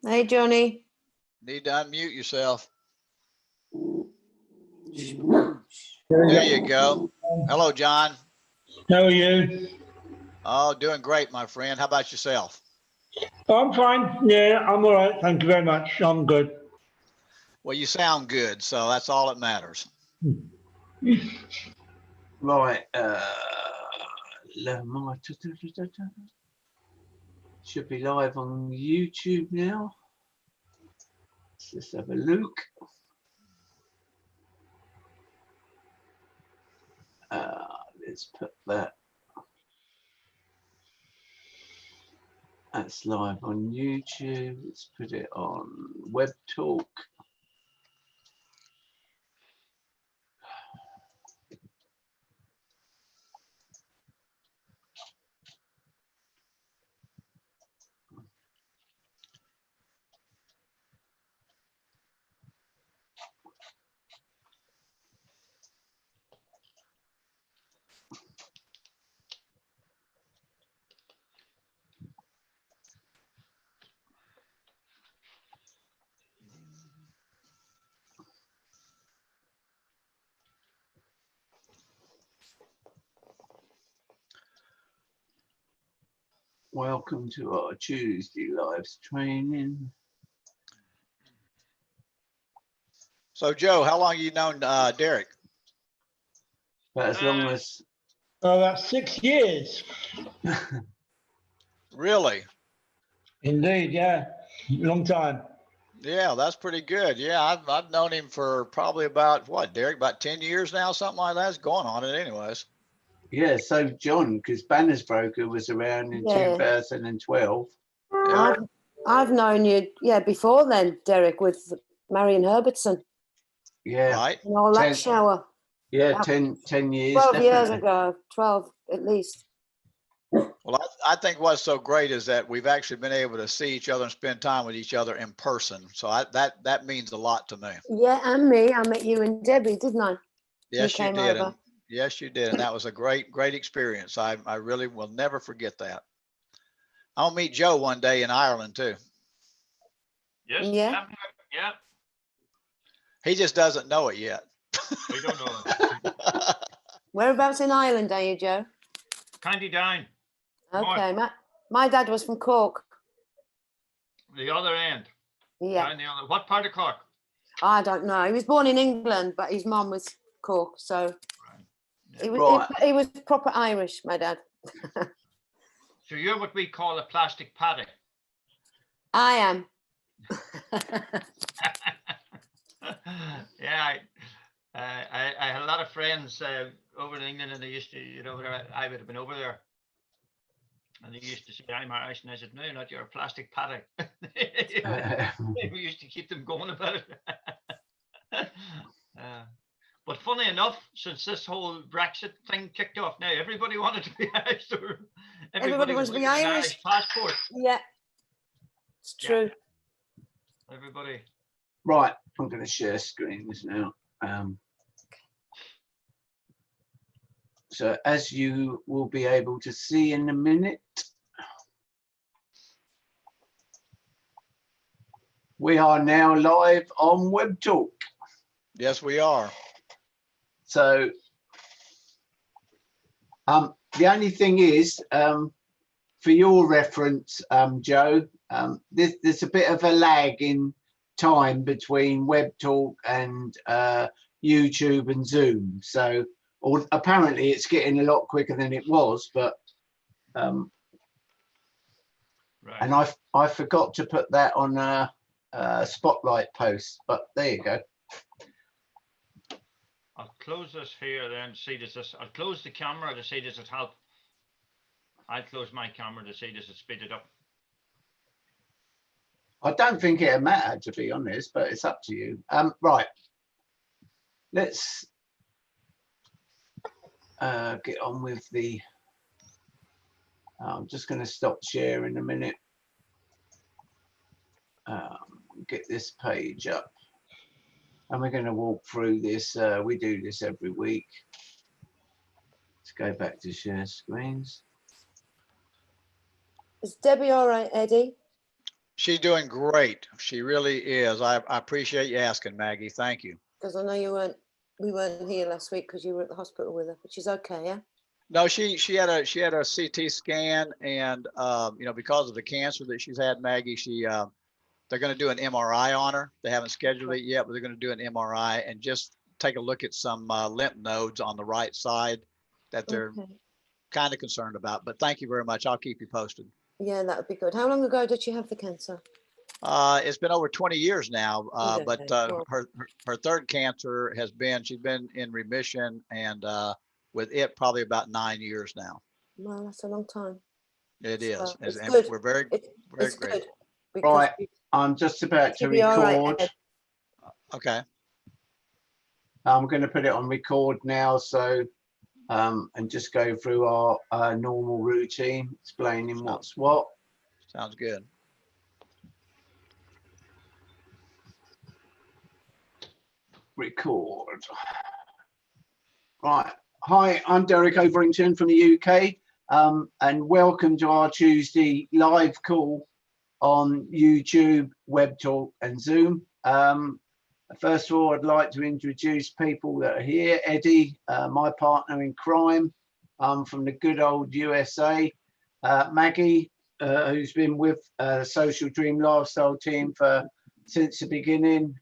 Hey, Johnny. Need to unmute yourself. There There you go. Hello, John. How are you? Oh, doing great, my friend. How about yourself? I'm fine. Yeah, I'm all right. Thank you very much. I'm good. Well, you sound good, so that's all that matters. Right. Should be live on YouTube now. Let's just have a look. Let's put that. That's live on YouTube. Let's put it on Webtalk. Welcome to our Tuesday lives training. So, Joe, how long have you known Derek? But as long as About 6 years. Really? Indeed, yeah. Long time. Yeah, that's pretty good. Yeah, I've known him for probably about what, Derek, about 10 years now, something like that. It's going on it anyways. yeah, so John, because Banner's Broker was around in Yeah. 2012. Yeah. I've known you, before then, Derek, with Marion Herbertson Yeah, Right. and all that 10 shower. yeah, Uh, 10 years. 12 years definitely. ago, 12 at least. Well, I think what's so great is that we've actually been able to see each other and spend time with each other in person. So that means a lot to me. Yeah, and me. I met you and Debbie, didn't I? Yes, you came did. over. And yes, you did. And that was a great experience. I really will never forget that. I'll meet Joe one day in Ireland too. Yes. Yeah. Yeah. He just doesn't know it yet. We don't know. Whereabouts in Ireland are you, Joe? County Down, Okay, my dad was from Cork. the other end. Yeah, Down the other. What part of Cork? I don't know. He was born in England, but his mum was Cork, so Right. he was Right. he was proper Irish, my dad. So you're what we call a plastic paddock. I am. Yeah, I had a lot of friends over in England, and they used to, I would have been over there, and they used to say, "I'm Irish," and I said, "No, you're not. You're a plastic paddock." We used to keep them going about it. But funny enough, since this whole Brexit thing kicked off, now everybody wanted to be Irish. Everybody wants to be looking at an Irish. passport. Yeah, it's true. Everybody. Right, I'm going to share screens now. So as you will be able to see in a minute, we are now live on Webtalk. Yes, we are. So the only thing is, for your reference, Joe, there's a bit of a lag in time between Webtalk and YouTube and Zoom. So apparently it's getting a lot quicker than it was, but Right. and I forgot to put that on a spotlight post, but there you go. I'll close this here then, see does this, I'll close the camera to see does it help. I'll close my camera to see does it speed it up. I don't think it'll matter, to be honest, but it's up to you. Right, let's get on with the, I'm just going to stop sharing a minute. Get this page up. And we're going to walk through this. We do this every week. Let's go back to share screens. Is Debbie all right, Eddie? She's doing great. She really is. I appreciate you asking, Maggie. Thank you. Because I know we weren't here last week because you were at the hospital with her, but she's okay, yeah? No, she had a CT scan, and because of the cancer that she's had, Maggie, they're going to do an MRI on her. They haven't scheduled it yet, but they're going to do an MRI and just take a look at some lymph nodes on the right side that they're kind of concerned about. But thank you very much. I'll keep you posted. Yeah, that would be good. How long ago did she have the cancer? It's been over 20 years now, but Well, her third cancer she's been in remission, and with it probably about 9 years now. well, that's a long time. It So is, it's and good. we're very It's grateful. good. Because Right, I'm just about to she'll be all right, record. Ed. Okay. I'm going to put it on record now, so and just go through our normal routine, explaining what's what. Sounds good. Record. Right. Hi, I'm Derek Overington from the UK, and welcome to our Tuesday live call on YouTube, Webtalk, and Zoom. First of all, I'd like to introduce people that are here. Eddie, my partner in crime, from the good old USA. Maggie, who's been with the Social Dream Lifestyle team since the beginning.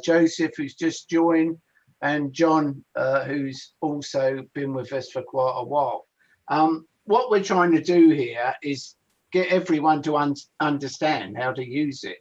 Joseph, who's just joined, and John, who's also been with us for quite a while. What we're trying to do here is get everyone to understand how to use it.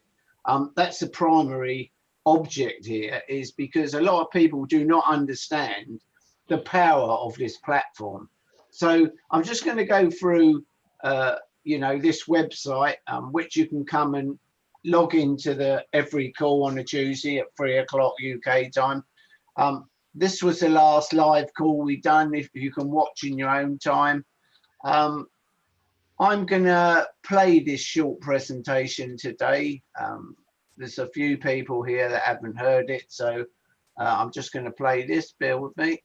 That's the primary object here, is because a lot of people do not understand the power of this platform. So I'm just going to go through, this website, which you can come and log into every call on a Tuesday at 3 o'clock UK time. This was the last live call we done, if you can watch in your own time. I'm gonna play this short presentation today. There's a few people here that haven't heard it, so I'm just gonna play this, bear with me.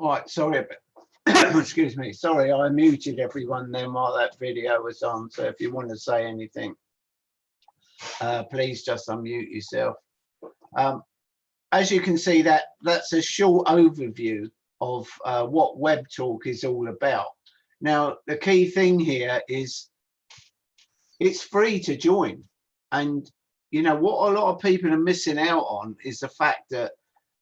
Right, sorry, but excuse me. Sorry, I muted everyone then while that video was on. So if you want to say anything, please just unmute yourself. As you can see, that's a short overview of what Webtalk is all about. Now, the key thing here is it's free to join. And, you know, what a lot of people are missing out on is the fact that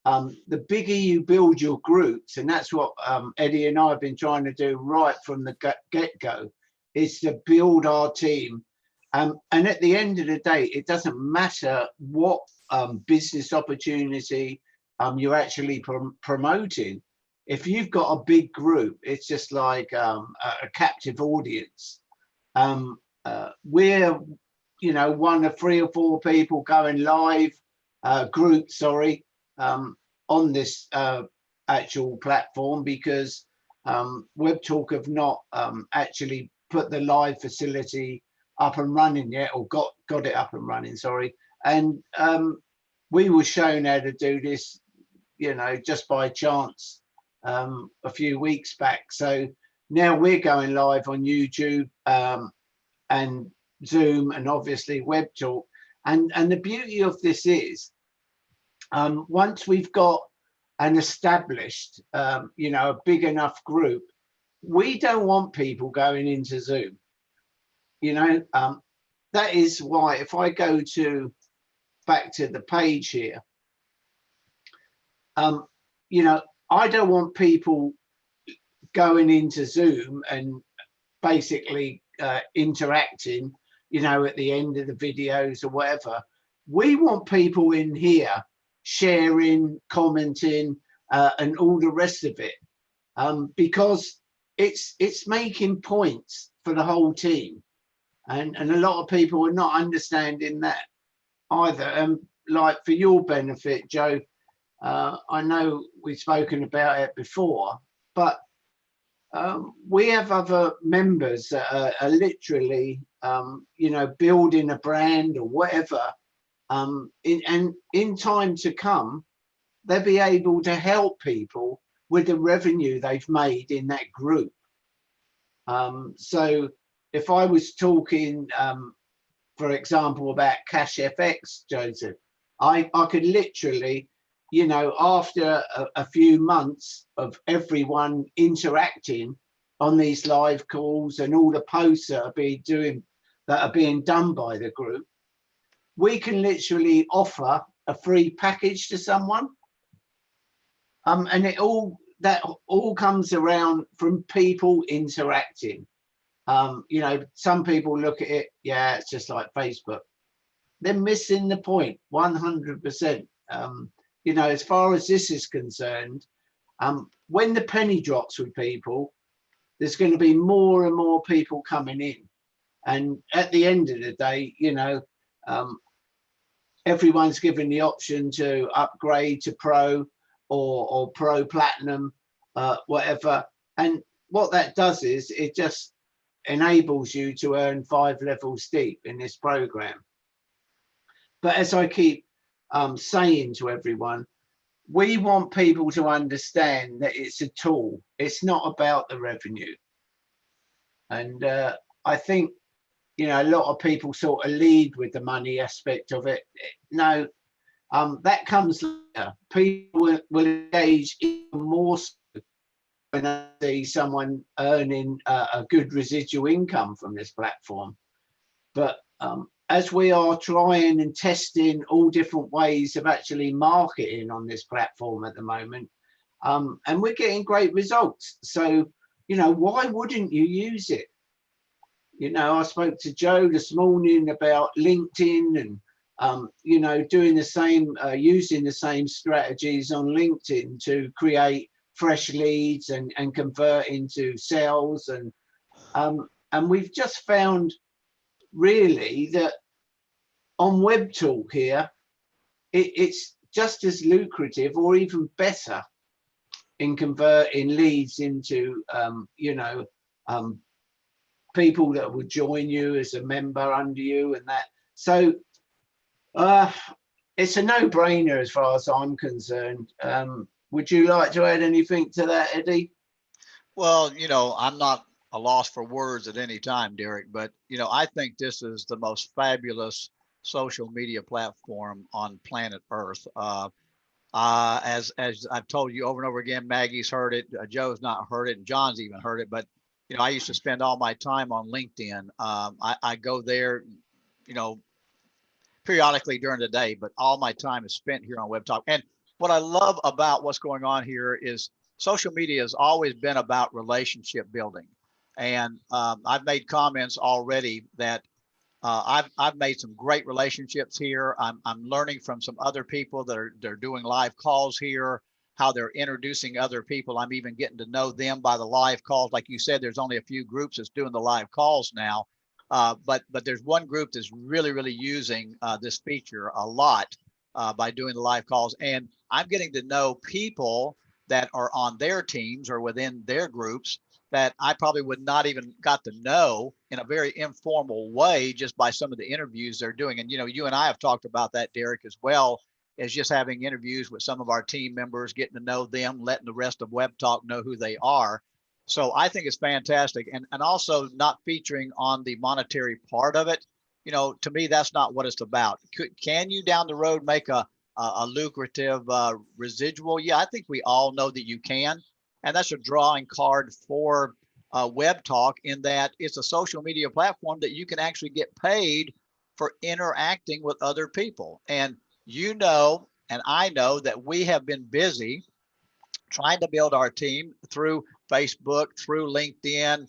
the bigger you build your groups, and that's what Eddie and I have been trying to do right from the get-go, is to build our team. And at the end of the day, it doesn't matter what business opportunity you're actually promoting. If you've got a big group, it's just like a captive audience. We're, you know, one of 3 or 4 people going live, group, sorry, on this actual platform, because Webtalk have not actually put the live facility up and running yet, or got it up and running, sorry. And we were shown how to do this, you know, just by chance a few weeks back. So now we're going live on YouTube and Zoom and obviously Webtalk. And the beauty of this is, once we've got an established, you know, a big enough group, we don't want people going into Zoom. You know, that is why if I go back to the page here, you know, I don't want people going into Zoom and basically interacting, you know, at the end of the videos or whatever. We want people in here sharing, commenting, and all the rest of it, because it's making points for the whole team, and a lot of people are not understanding that either. Like, for your benefit, Joe, I know we've spoken about it before, but we have other members that are literally, you know, building a brand or whatever. And in time to come, they'll be able to help people with the revenue they've made in that group. So if I was talking, for example, about Cash FX, Joseph, I could literally, you know, after a few months of everyone interacting on these live calls and all the posts that are being done by the group, we can literally offer a free package to someone. And that all comes around from people interacting. You know, some people look at it, yeah, it's just like Facebook. They're missing the point 100%. You know, as far as this is concerned, when the penny drops with people, there's going to be more and more people coming in. And at the end of the day, you know, everyone's given the option to upgrade to Pro or Pro Platinum, whatever. And what that does is it just enables you to earn 5 levels deep in this program. But as I keep saying to everyone, we want people to understand that it's a tool. It's not about the revenue. And I think, you know, a lot of people sort of lead with the money aspect of it. No, that comes later. People will engage even more so when I see someone earning a good residual income from this platform. But as we are trying and testing all different ways of actually marketing on this platform at the moment, and we're getting great results. So, you know, why wouldn't you use it? You know, I spoke to Joe this morning about LinkedIn and, you know, doing the same, using the same strategies on LinkedIn to create fresh leads and convert into sales. And we've just found really that on Webtalk here, it's just as lucrative or even better in converting leads into, you know, people that would join you as a member under you and that. So it's a no-brainer as far as I'm concerned. Would you like to add anything to that, Eddie? Well, I'm not a loss for words at any time, Derek, but I think this is the most fabulous social media platform on planet Earth. As I've told you over and over again, Maggie's heard it, Joe's not heard it, and John's even heard it. But I used to spend all my time on LinkedIn. I go there, periodically during the day, but all my time is spent here on Webtalk. And what I love about what's going on here is social media has always been about relationship building. And I've made comments already that I've made some great relationships here. I'm learning from some other people they're doing live calls here, how they're introducing other people. I'm even getting to know them by the live calls. Like you said, there's only a few groups that's doing the live calls now. But there's one group that's really using this feature a lot by doing the live calls. And I'm getting to know people that are on their teams or within their groups that I probably would not even got to know in a very informal way just by some of the interviews they're doing. And, you and I have talked about that, Derek, as well, as just having interviews with some of our team members, getting to know them, letting the rest of Webtalk know who they are. So I think it's fantastic. And also not featuring on the monetary part of it. To me, that's not what it's about. Can you down the road make a lucrative residual? Yeah, I think we all know that you can. And that's a drawing card for Webtalk in that it's a social media platform that you can actually get paid for interacting with other people. And and I know that we have been busy trying to build our team through Facebook, through LinkedIn,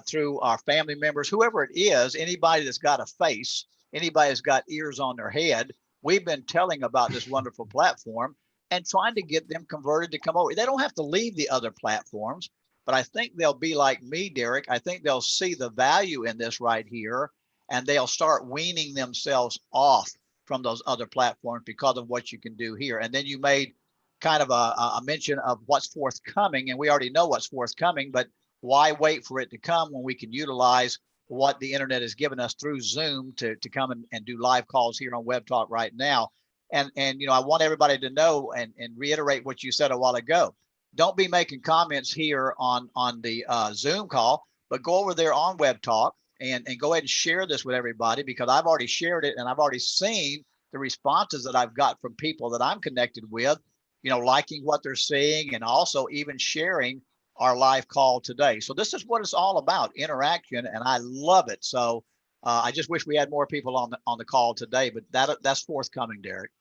through our family members, whoever it is, anybody that's got a face, anybody that's got ears on their head. We've been telling about this wonderful platform and trying to get them converted to come over. They don't have to leave the other platforms, but I think they'll be like me, Derek. I think they'll see the value in this right here, and they'll start weaning themselves off from those other platforms because of what you can do here. And then you made kind of a mention of what's forthcoming, and we already know what's forthcoming, but why wait for it to come when we can utilize what the internet has given us through Zoom to come and do live calls here on Webtalk right now. And I want everybody to know and reiterate what you said a while ago. Don't be making comments here on the Zoom call, but go over there on Webtalk and go ahead and share this with everybody, because I've already shared it and I've already seen the responses that I've got from people that I'm connected with, liking what they're seeing and also even sharing our live call today. So this is what it's all about, interaction, and I love it. So I just wish we had more people on the call today, but that's forthcoming, Derek.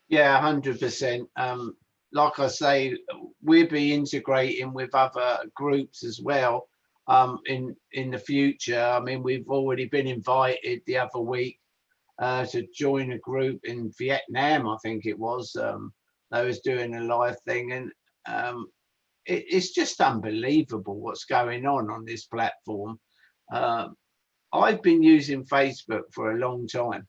Yeah, 100%. Like I say, we'll be integrating with other groups as well in the future. I mean, we've already been invited the other week to join a group in Vietnam, I think it was. They was doing a live thing, and it's just unbelievable what's going on this platform. I've been using Facebook for a long time,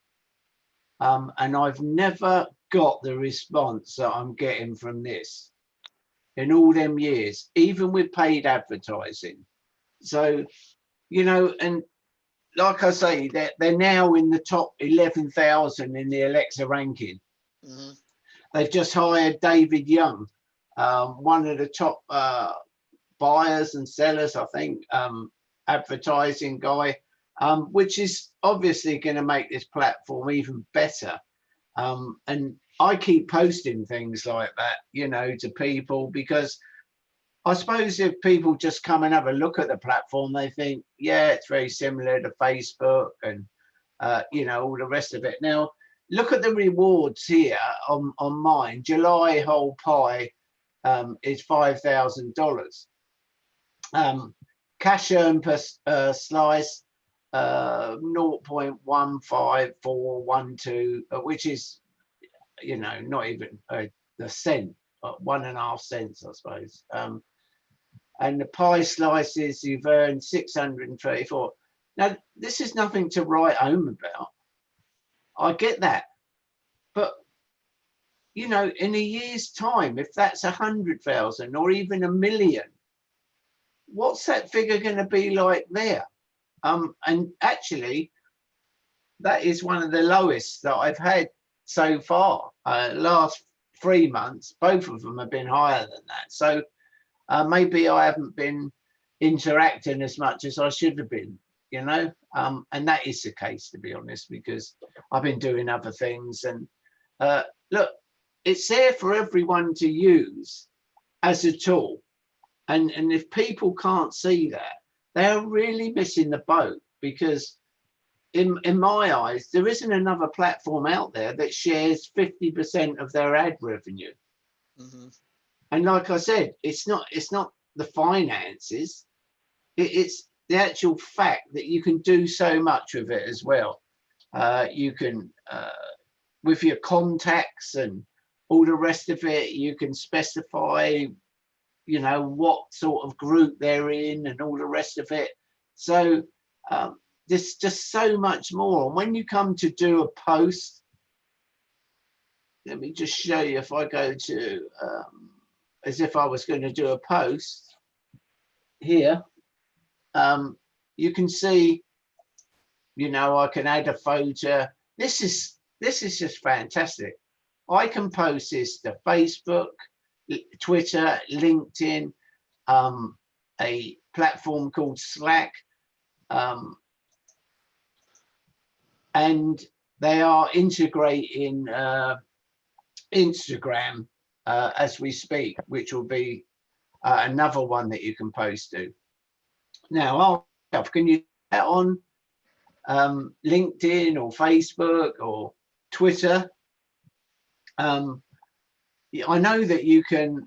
and I've never got the response that I'm getting from this in all them years, even with paid advertising. So, and like I say, they're now in the top 11,000 in the Alexa ranking. Mm-hmm. They've just hired David Young, one of the top buyers and sellers, I think, advertising guy, which is obviously going to make this platform even better. And I keep posting things like that, to people, because I suppose if people just come and have a look at the platform, they think, yeah, it's very similar to Facebook and, all the rest of it. Now, look at the rewards here on mine. July whole pie is $5,000. Cash earned per slice, 0.15412, which is, not even a cent, 1.5 cents, I suppose. And the pie slices, you've earned 634. Now, this is nothing to write home about. I get that. But, in a year's time, if that's 100,000 or even 1 million, what's that figure going to be like there? And actually, that is one of the lowest that I've had so far. Last 3 months, both of them have been higher than that. So maybe I haven't been interacting as much as I should have been, you know, and that is the case, to be honest, because I've been doing other things. And look, it's there for everyone to use as a tool. And if people can't see that, they're really missing the boat, because in my eyes, there isn't another platform out there that shares 50% of their ad revenue. Mm-hmm. And like I said, it's not the finances, it's the actual fact that you can do so much with it as well. You can, with your contacts and all the rest of it, you can specify, you know, what sort of group they're in and all the rest of it. So there's just so much more. And when you come to do a post, let me just show you. If I go to, as if I was going to do a post here, you can see, you know, I can add a photo. This is just fantastic. I can post this to Facebook, Twitter, LinkedIn, a platform called Slack, and they are integrating Instagram as we speak, which will be another one that you can post to. Now, can you do that on LinkedIn or Facebook or Twitter? I know that you can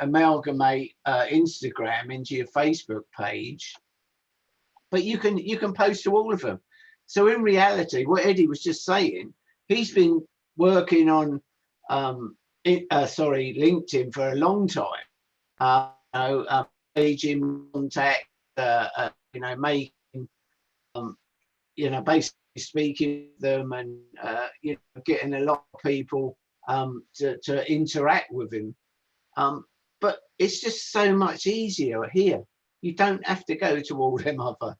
amalgamate Instagram into your Facebook page, but you can post to all of them. So in reality, what Eddie was just saying, he's been working on LinkedIn for a long time. Page in contact, you know, making, you know, basically speaking with them, and you know, getting a lot of people to interact with him. But it's just so much easier here. You don't have to go to all them other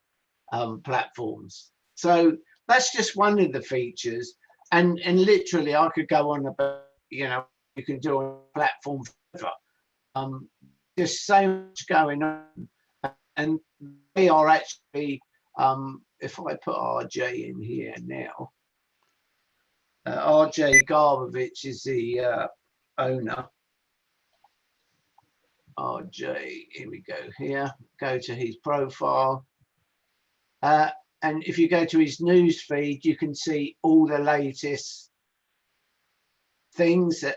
platforms. So that's just one of the features. And literally, I could go on about, you know, you can do on a platform forever. There's so much going on, and they are actually, if I put RJ in here now, RJ Garbovich is the owner. RJ, here we go, here, go to his profile. And if you go to his news feed, you can see all the latest things that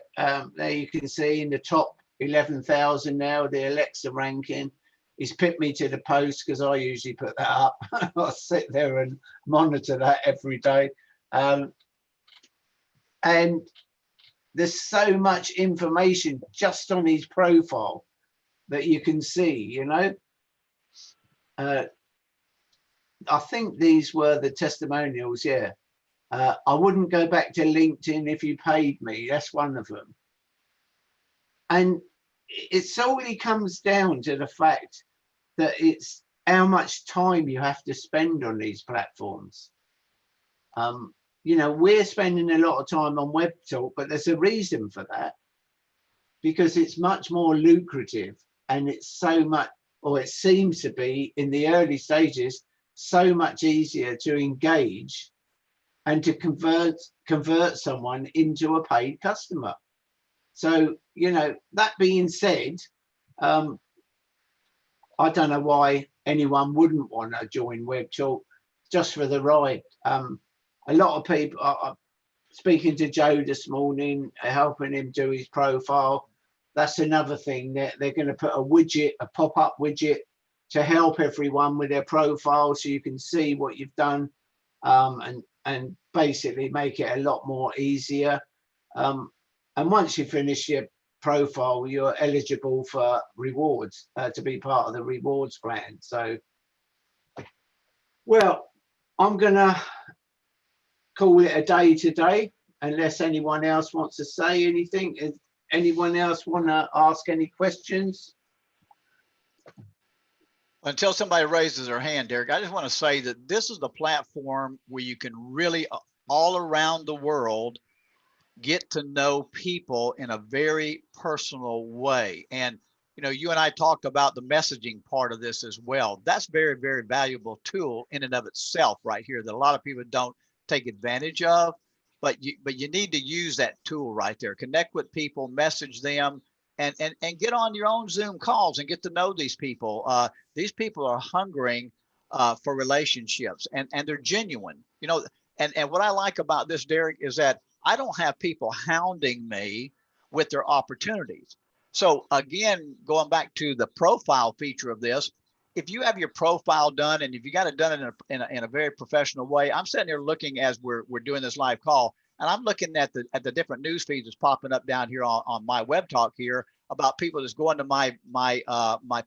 there you can see in the top 11,000 now, the Alexa ranking. He's picked me to the post because I usually put that up. I'll sit there and monitor that every day. And there's so much information just on his profile that you can see, you know. I think these were the testimonials, yeah. I wouldn't go back to LinkedIn if you paid me. That's one of them. And it solely comes down to the fact that it's how much time you have to spend on these platforms. You know, we're spending a lot of time on Webtalk, but there's a reason for that, because it's much more lucrative, and it's so much, or it seems to be in the early stages, so much easier to engage and to convert someone into a paid customer. So, you know, that being said, I don't know why anyone wouldn't want to join Webtalk just for the ride. A lot of people are speaking to Joe this morning, helping him do his profile. That's another thing that they're going to put a widget, a pop-up widget, to help everyone with their profile, so you can see what you've done, and basically make it a lot more easier. And once you finish your profile, you're eligible for rewards, to be part of the rewards plan. So, well, I'm gonna call it a day today, unless anyone else wants to say anything. Does anyone else want to ask any questions? Until somebody raises their hand, Derek, I just want to say that this is the platform where you can really, all around the world, get to know people in a very personal way. And, you know, you and I talked about the messaging part of this as well. That's very, very valuable tool in and of itself right here that a lot of people don't take advantage of, but you need to use that tool right there. Connect with people, message them, and get on your own Zoom calls and get to know these people. These people are hungering for relationships, and they're genuine. You know, and what I like about this, Derek, is that I don't have people hounding me with their opportunities. So again, going back to the profile feature of this, if you have your profile done and if you got it done in a very professional way, I'm sitting here looking as we're doing this live call, and I'm looking at the different news feeds that's popping up down here on my Webtalk here about people that's going to my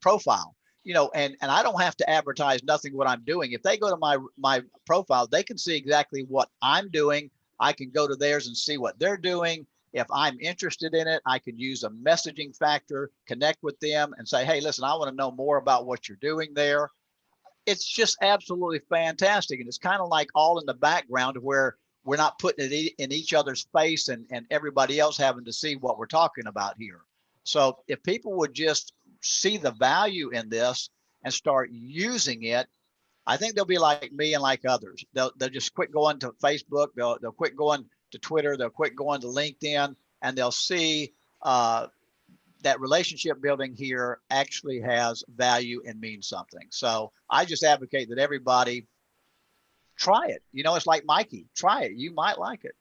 profile. You know, and I don't have to advertise nothing what I'm doing. If they go to my profile, they can see exactly what I'm doing. I can go to theirs and see what they're doing. If I'm interested in it, I can use a messaging factor, connect with them and say, hey, listen, I want to know more about what you're doing there. It's just absolutely fantastic. And it's kind of like all in the background where we're not putting it in each other's face and everybody else having to see what we're talking about here. So if people would just see the value in this and start using it, I think they'll be like me and like others. They'll just quit going to Facebook. They'll quit going to Twitter. They'll quit going to LinkedIn, and they'll see that relationship building here actually has value and means something. So I just advocate that everybody try it. You know, it's like Mikey, try it. You might like it.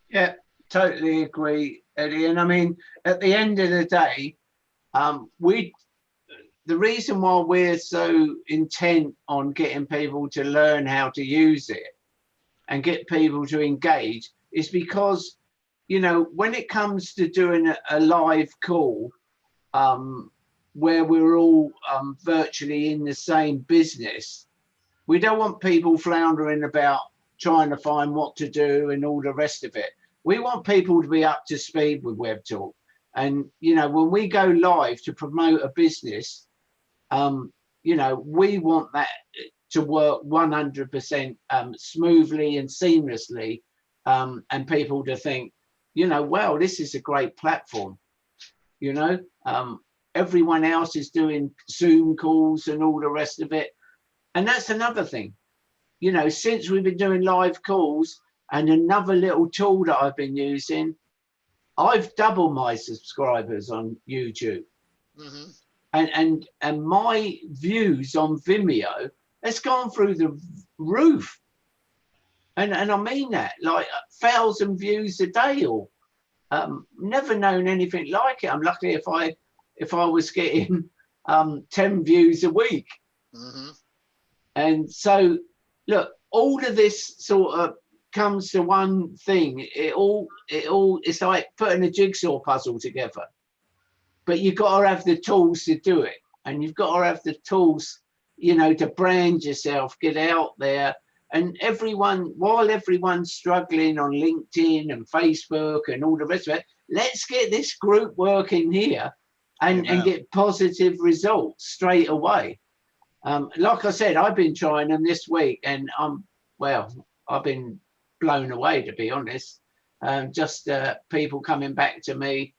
Yeah, totally agree, Eddie. And I mean, at the end of the day, the reason why we're so intent on getting people to learn how to use it and get people to engage is because, you know, when it comes to doing a live call where we're all virtually in the same business, we don't want people floundering about trying to find what to do and all the rest of it. We want people to be up to speed with Webtalk. And, you know, when we go live to promote a business, you know, we want that to work 100% smoothly and seamlessly, and people to think, you know, well, this is a great platform. You know, everyone else is doing Zoom calls and all the rest of it. And that's another thing, you know, since we've been doing live calls and another little tool that I've been using, I've doubled my subscribers on YouTube. Mm-hmm. And my views on Vimeo has gone through the roof. And I mean that, like 1,000 views a day, or never known anything like it. I'm lucky if I was getting 10 views a week. Mm-hmm. And so, look, all of this sort of comes to one thing. It all it's like putting a jigsaw puzzle together. But you've got to have the tools to do it. And you've got to have the tools, you know, to brand yourself, get out there. And while everyone's struggling on LinkedIn and Facebook and all the rest of it, let's get this group working here and get positive results straight away. Like I said, I've been trying them this week and I've been blown away, to be honest. Just people coming back to me.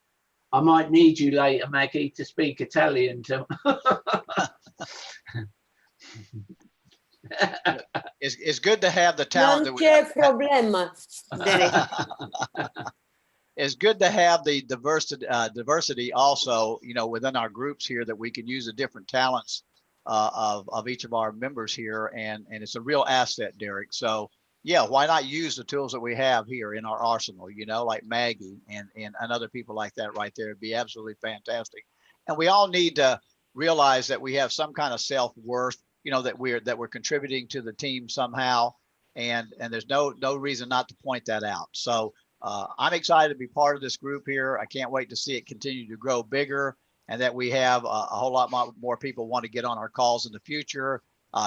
I might need you later, Maggie, to speak Italian to. It's good to have the talent. Non c'è problema, Derek. It's good to have the diversity also, you know, within our groups here, that we can use the different talents of each of our members here, and it's a real asset, Derek. So yeah, why not use the tools that we have here in our arsenal, you know, like Maggie and other people like that right there. It'd be absolutely fantastic. And we all need to realize that we have some kind of self-worth, you know, that we're contributing to the team somehow. And there's no reason not to point that out. So I'm excited to be part of this group here. I can't wait to see it continue to grow bigger, and that we have a whole lot more people want to get on our calls in the future.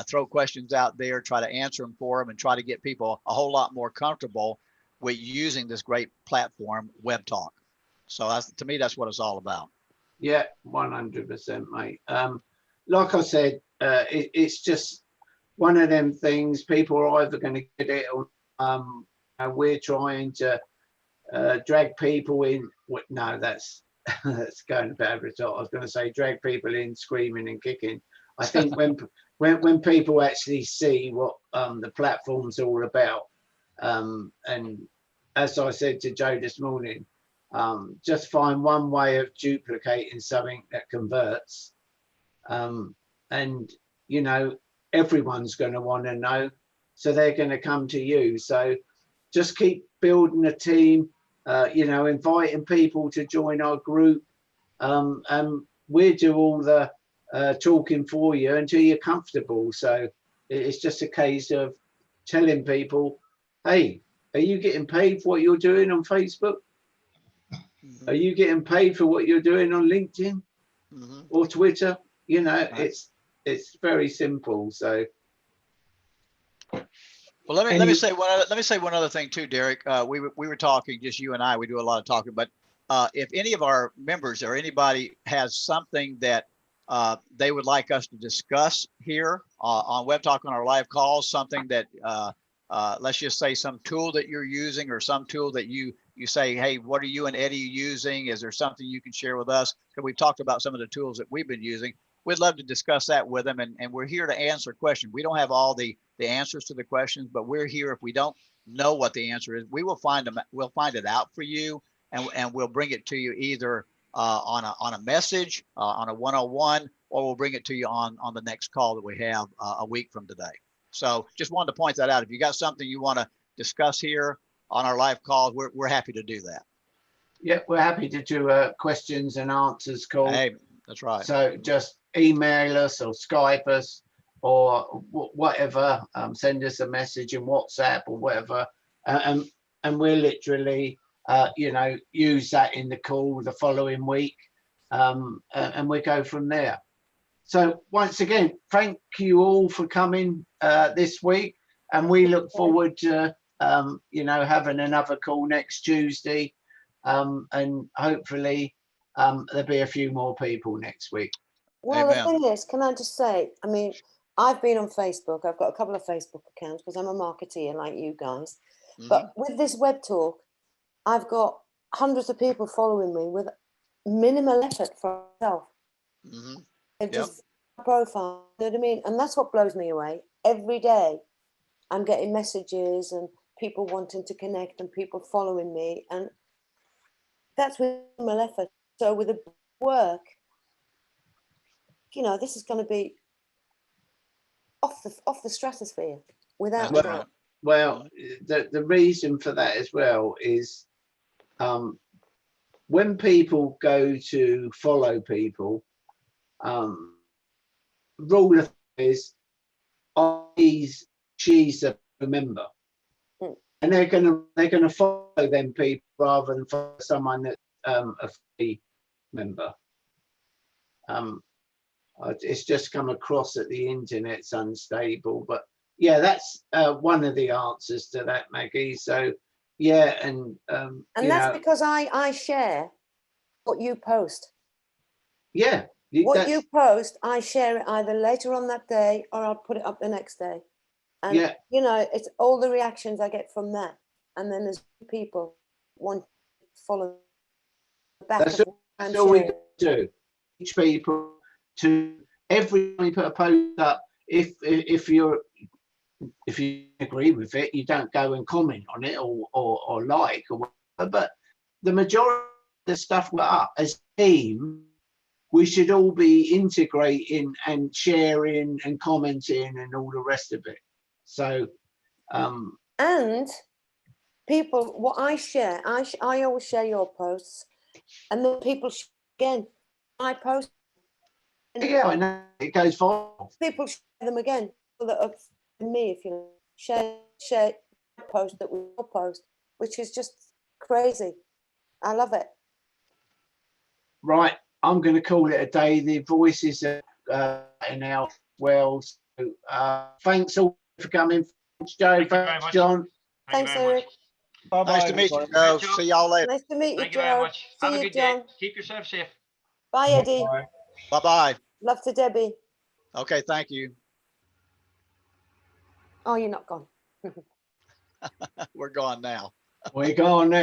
Throw questions out there, try to answer them for them, and try to get people a whole lot more comfortable with using this great platform, Webtalk. So to me, that's what it's all about. Yeah, 100%, mate. Like I said, it's just one of them things. People are either going to get it or we're trying to drag people in. No, that's that's going a bit over the top. I was going to say drag people in screaming and kicking. I think when people actually see what the platform's all about, and as I said to Joe this morning, just find one way of duplicating something that converts, and you know everyone's going to want to know, so they're going to come to you. So just keep building a team, you know, inviting people to join our group, and we'll do all the talking for you until you're comfortable. So it's just a case of telling people, hey, are you getting paid for what you're doing on Facebook? Are you getting paid for what you're doing on LinkedIn or Twitter? You know, it's very simple. So well, let me say one other thing too, Derek. We were talking, just you and I. We do a lot of talking, but if any of our members or anybody has something that they would like us to discuss here on Webtalk on our live calls, something that let's just say some tool that you're using or some tool that you say, hey, what are you and Eddie using? Is there something you can share with us? Because we've talked about some of the tools that we've been using. We'd love to discuss that with them, and we're here to answer questions. We don't have all the answers to the questions, but we're here. If we don't know what the answer is, we will find them. We'll find it out for you, and we'll bring it to you either on a message, on a one-on-one, or we'll bring it to you on the next call that we have a week from today. So just wanted to point that out. If you got something you want to discuss here on our live calls, we're happy to do that. yeah, we're happy to do a questions and answers call. Hey, that's right. So just email us or Skype us or whatever, send us a message in WhatsApp or whatever, and we'll literally you know, use that in the call the following week, and we go from there. So once again, thank you all for coming this week, and we look forward to you know, having another call next Tuesday, and hopefully there'll be a few more people next week. Well, Amen. the thing is, can I just say, I mean, I've been on Facebook. I've got a couple of Facebook accounts because I'm a marketeer like you guys. But with this web talk, I've got hundreds of people following me with minimal effort for myself. They've just profile, you know what I mean? And that's what blows me away. Every day I'm getting messages and people wanting to connect and people following me. And that's with minimal effort. So with the work, you know, this is going to be off the stratosphere without That's a doubt. right. Well, the reason for that as well is when people go to follow people, rule of is she's a member, and they're gonna follow them people rather than follow someone that's a free member. It's just come across that the internet's unstable, but yeah, that's one of the answers to that, Maggie. So yeah, and that's because I share what you post. Yeah, what you post, I share it either later on that day or I'll put it up the next day. And yeah, you know, it's all the reactions I get from that. And then there's people want to follow the back that's of what I'm all we sharing. do. Teach people to every time you put a post up, if you agree with it, you don't go and comment on it or like or whatever. But the majority of the stuff we're up as a team, we should all be integrating and sharing and commenting and all the rest of it. So and people, what I share, I always share your posts, and then people again, I post. Yeah, I know it goes viral. People share them again. That are me, if you share post that we will post, which is just crazy. I love it. Right, I'm going to call it a day. The voices are now well. So, thanks all for coming. Thanks, Joe. Thanks, John. Thanks, Eric. Bye-bye. Nice to meet you, Joe. See y'all later. Nice to meet you, Thank you very Joe. much. See Have a you, good John. day. Keep yourself safe. Bye, Eddie. Bye. Bye-bye. Love to Debbie. Okay, thank you. Oh, you're not gone. We're gone now. We're going now.